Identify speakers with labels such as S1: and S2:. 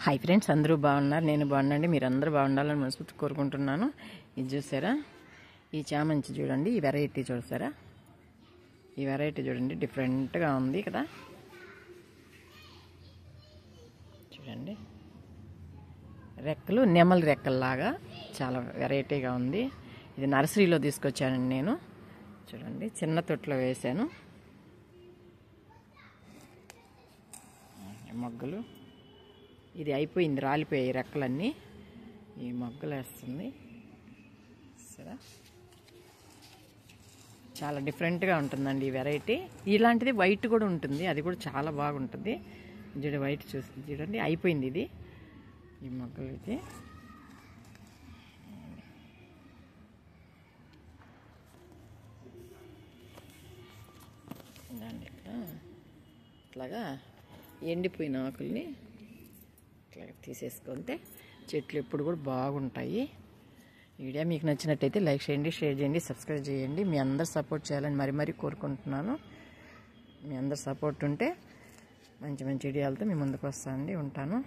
S1: Hi friends, అందరూ బాగున్నారు. నేను బాగున్నాండి. మీరు అందరూ బాగుండాలని మనస్ఫూర్తి కోరుకుంటున్నాను. ఇది చూసారా, ఈ చామంతి చూడండి, ఈ వెరైటీ చూసారా, ఈ వెరైటీ చూడండి, డిఫరెంట్గా ఉంది కదా. చూడండి, రెక్కలు నెమలి రెక్కల్లాగా చాలా వెరైటీగా ఉంది. ఇది నర్సరీలో తీసుకొచ్చానండి నేను. చూడండి, చిన్న తొట్లో వేసాను. మొగ్గలు ఇది అయిపోయింది, రాలిపోయాయి రెక్కలన్నీ. ఈ మొగ్గలు వేస్తుంది సరే, చాలా డిఫరెంట్గా ఉంటుందండి ఈ వెరైటీ. ఇలాంటిది వైట్ కూడా ఉంటుంది, అది కూడా చాలా బాగుంటుంది. చూడండి, వైట్ చూడండి, అయిపోయింది ఇది. ఈ మొగ్గలు ఇది దాన్ని ఇట్లాగా ఎండిపోయిన ఆకుల్ని ఇట్లా తీసేసుకుంటే చెట్లు ఎప్పుడు కూడా బాగుంటాయి. ఈ వీడియో మీకు నచ్చినట్టయితే లైక్ చేయండి, షేర్ చేయండి, సబ్స్క్రైబ్ చేయండి. మీ అందరు సపోర్ట్ చేయాలని మరీ కోరుకుంటున్నాను. మీ అందరు సపోర్ట్ ఉంటే మంచి మంచి వీడియోలతో మీ ముందుకు వస్తానండి. ఉంటాను.